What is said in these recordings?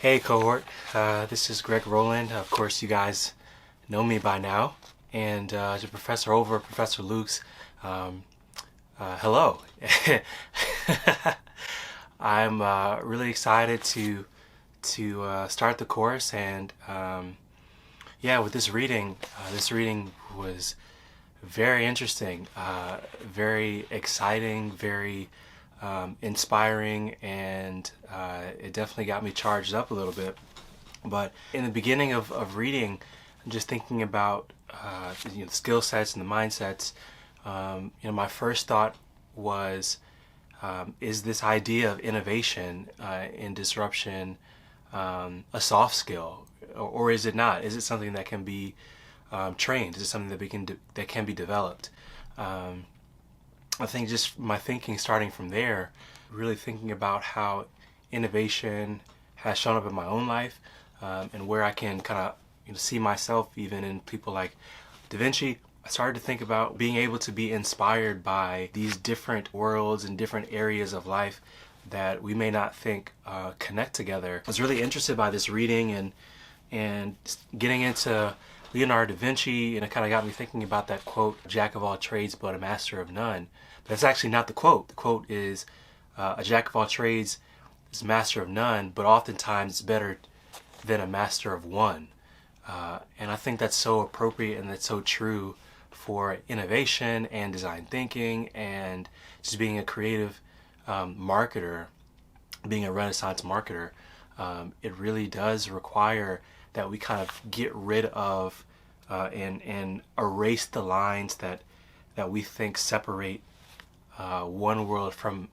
Hey cohort, this is Roland. Of course you guys know me by now. And to Professor Olver, Professor Luchs, hello. I'm really excited to start the course, and yeah, with this reading was very interesting, very exciting, very inspiring, and it definitely got me charged up a little bit. But in the beginning of reading, just thinking about the skill sets and the mindsets, my first thought was, is this idea of innovation and disruption a soft skill, or is it not? Is it something that can be trained? Is it something that can be developed? I think just my thinking starting from there, really thinking about how innovation has shown up in my own life, and where I can kind of see myself even in people like Da Vinci. I started to think about being able to be inspired by these different worlds and different areas of life that we may not think connect together. I was really interested by this reading and getting into Leonardo da Vinci, and it kind of got me thinking about that quote, "Jack of all trades but a master of none." But that's actually not the quote. The quote is, a jack of all trades is a master of none, but oftentimes it's better than a master of one. And I think that's so appropriate, and that's so true for innovation and design thinking and just being a creative marketer, being a Renaissance marketer. It really does require that we kind of get rid of and erase the lines that we think separate one world from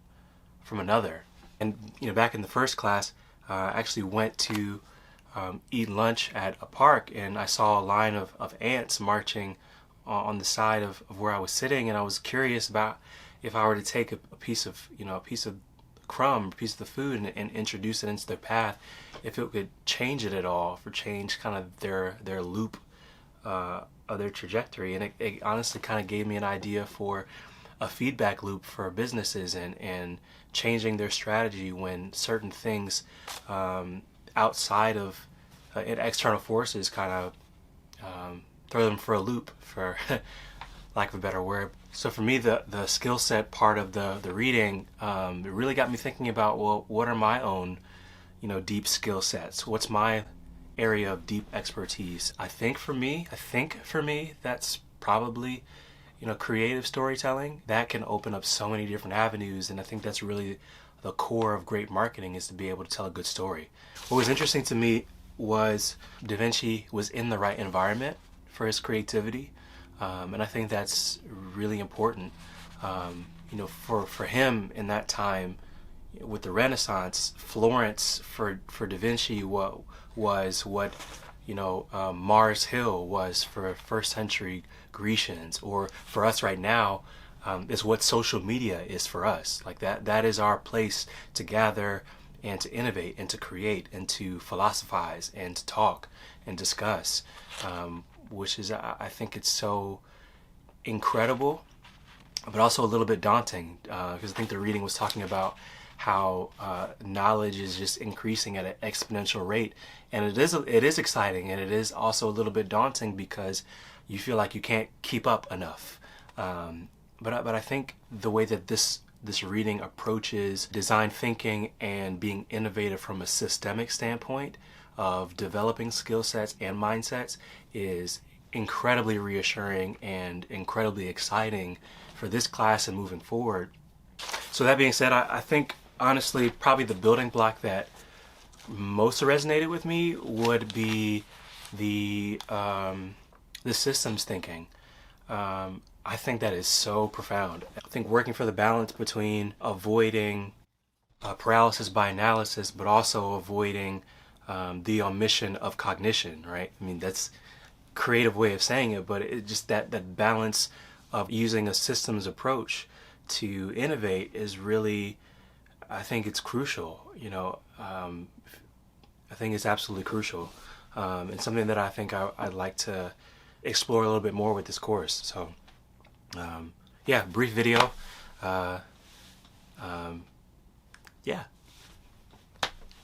another. And back in the first class, I actually went to eat lunch at a park, and I saw a line of ants marching on the side of where I was sitting, and I was curious about if I were to take a piece of crumb, a piece of the food, and introduce it into their path, if it could change it at all, for change kind of their loop of their trajectory. And it honestly kind of gave me an idea for a feedback loop for businesses and changing their strategy when certain things outside of external forces kind of throw them for a loop, for lack of a better word. So for me, the skill set part of the reading, it really got me thinking about, well, what are my own deep skill sets? What's my area of deep expertise? I think for me that's probably creative storytelling. That can open up so many different avenues, and I think that's really the core of great marketing, is to be able to tell a good story. What was interesting to me was Da Vinci was in the right environment for his creativity, and I think that's really important. For him in that time with the Renaissance, Florence for Da Vinci was what Mars Hill was for first century Grecians, or for us right now, is what social media is for us. Like that is our place to gather and to innovate and to create and to philosophize and to talk and discuss, which is, I think it's so incredible, but also a little bit daunting, because I think the reading was talking about how knowledge is just increasing at an exponential rate, and it is exciting, and it is also a little bit daunting because you feel like you can't keep up enough. But I think the way that this reading approaches design thinking and being innovative from a systemic standpoint of developing skill sets and mindsets is incredibly reassuring and incredibly exciting for this class and moving forward. So that being said, I think honestly probably the building block that most resonated with me would be the systems thinking. I think that is so profound. I think working for the balance between avoiding paralysis by analysis, but also avoiding the omission of cognition, right? I mean, that's a creative way of saying it, but it just that balance of using a systems approach to innovate is really, I think it's crucial. I think it's absolutely crucial, and something that I think I'd like to explore a little bit more with this course. So yeah, brief video. Yeah.